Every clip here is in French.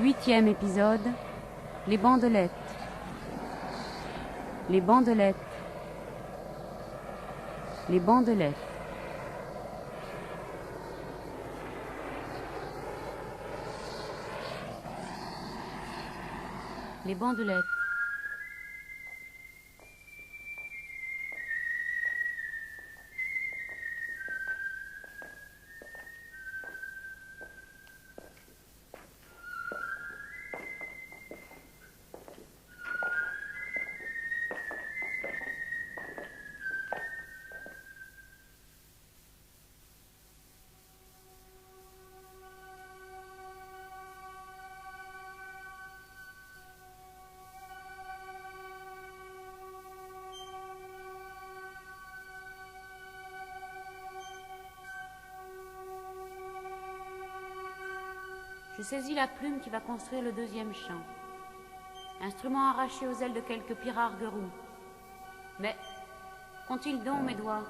Huitième épisode, les bandelettes. Les bandelettes. Les bandelettes. Les bandelettes. Je saisis la plume qui va construire le deuxième chant. Instrument arraché aux ailes de quelques pirargues-roux. Mais, qu'ont-ils donc mes doigts?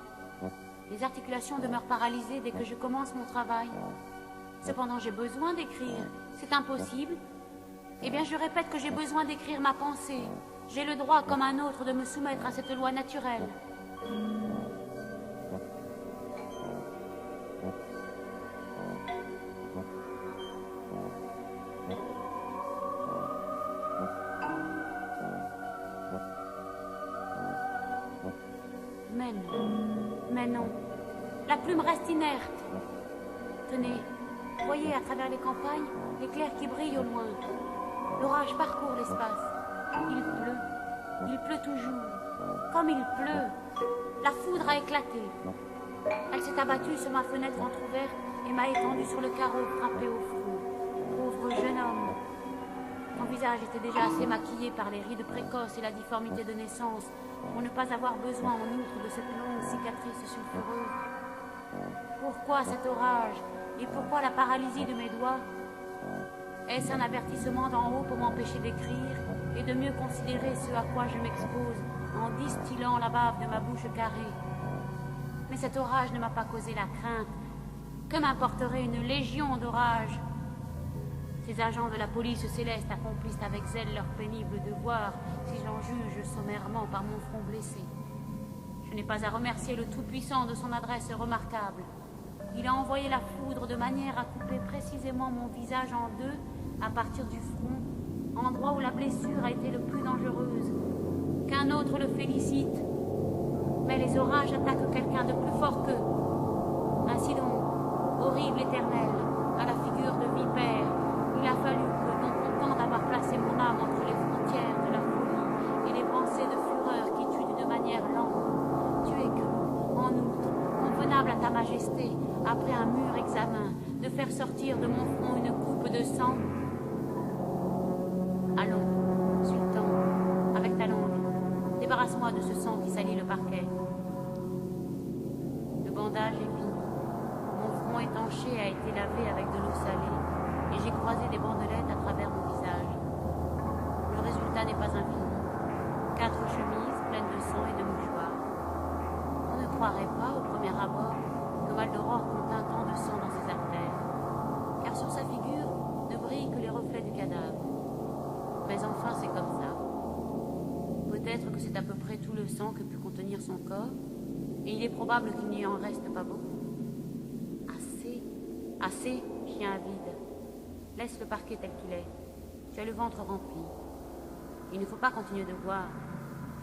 Les articulations demeurent paralysées dès que je commence mon travail. Cependant, j'ai besoin d'écrire. C'est impossible. Eh bien, je répète que j'ai besoin d'écrire ma pensée. J'ai le droit, comme un autre, de me soumettre à cette loi naturelle. Mais non, la plume reste inerte. Tenez, voyez à travers les campagnes l'éclair qui brille au loin. L'orage parcourt l'espace. Il pleut toujours. Comme il pleut, la foudre a éclaté. Elle s'est abattue sur ma fenêtre entrouverte et m'a étendu sur le carreau frappé au front. Pauvre jeune homme. Mon visage était déjà assez maquillé par les rides précoces et la difformité de naissance pour ne pas avoir besoin en outre de cette longue cicatrice sulfureuse. Pourquoi cet orage et pourquoi la paralysie de mes doigts? Est-ce un avertissement d'en haut pour m'empêcher d'écrire et de mieux considérer ce à quoi je m'expose en distillant la bave de ma bouche carrée? Mais cet orage ne m'a pas causé la crainte. Que m'importerait une légion d'orages? Ces agents de la police céleste accomplissent avec zèle leur pénible devoir, si j'en juge sommairement par mon front blessé. Je n'ai pas à remercier le Tout-Puissant de son adresse remarquable. Il a envoyé la foudre de manière à couper précisément mon visage en deux à partir du front, endroit où la blessure a été le plus dangereuse. Qu'un autre le félicite. Mais les orages attaquent quelqu'un de plus fort qu'eux. Ainsi donc, horrible éternel, à la figure de vipère, il a fallu que, non content d'avoir placé mon âme entre les frontières de la folie et les pensées de fureur qui tuent d'une manière lente, tu aies cru, en outre, convenable à ta majesté, après un mûr examen, de faire sortir de mon front une coupe de sang. Allons, sultan, avec ta langue, débarrasse-moi de ce sang qui salit le parquet. Le bandage est fini. Mon front étanché a été lavé avec de l'eau salée. Et j'ai croisé des bandelettes à travers mon visage. Le résultat n'est pas infini. 4 chemises pleines de sang et de mouchoirs. On ne croirait pas, au premier abord, que Maldoror contint tant de sang dans ses artères, car sur sa figure ne brillent que les reflets du cadavre. Mais enfin, c'est comme ça. Peut-être que c'est à peu près tout le sang que put contenir son corps, et il est probable qu'il n'y en reste pas beaucoup. Assez, chien avide. Laisse le parquet tel qu'il est. Tu as le ventre rempli. Il ne faut pas continuer de boire,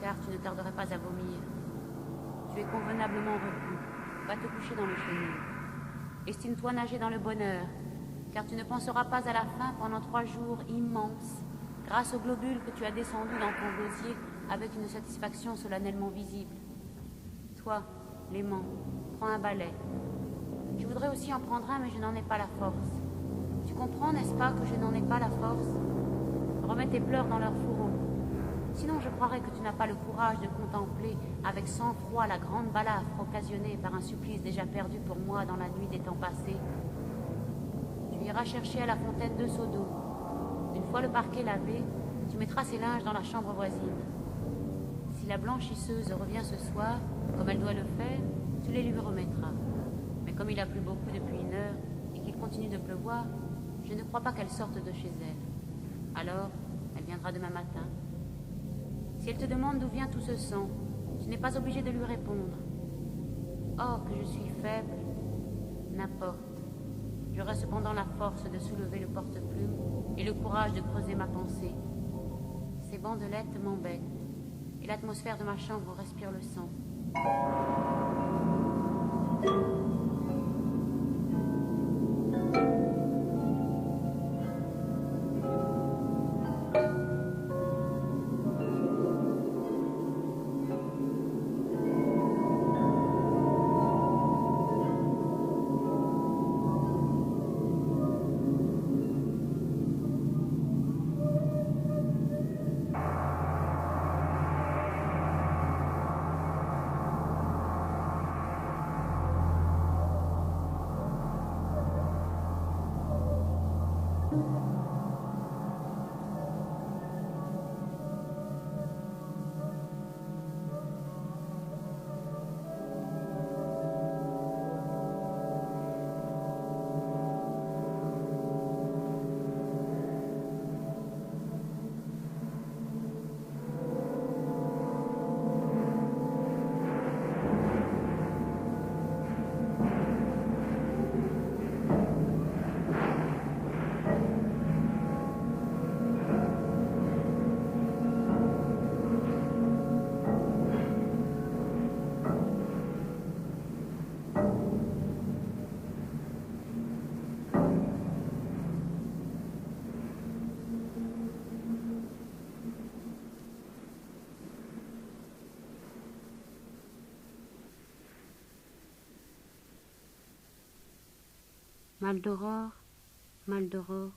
car tu ne tarderais pas à vomir. Tu es convenablement repus. Va te coucher dans le chenil. Estime-toi nager dans le bonheur, car tu ne penseras pas à la faim pendant 3 jours immenses, grâce aux globules que tu as descendus dans ton gosier avec une satisfaction solennellement visible. Toi, l'aimant, prends un balai. Je voudrais aussi en prendre un, mais je n'en ai pas la force. Tu comprends, n'est-ce pas, que je n'en ai pas la force? Remets tes pleurs dans leur fourreau. Sinon, je croirais que tu n'as pas le courage de contempler avec sang-froid la grande balafre occasionnée par un supplice déjà perdu pour moi dans la nuit des temps passés. Tu iras chercher à la fontaine 2 seaux d'eau. Une fois le parquet lavé, tu mettras ces linges dans la chambre voisine. Si la blanchisseuse revient ce soir, comme elle doit le faire, tu les lui remettras. Mais comme il a plu beaucoup depuis 1 heure et qu'il continue de pleuvoir, je ne crois pas qu'elle sorte de chez elle. Alors, elle viendra demain matin. Si elle te demande d'où vient tout ce sang, tu n'es pas obligé de lui répondre. Oh, que je suis faible. N'importe. J'aurai cependant la force de soulever le porte-plume et le courage de creuser ma pensée. Ces bandelettes m'embêtent, et l'atmosphère de ma chambre respire le sang. Mal d'aurore, mal d'aurore.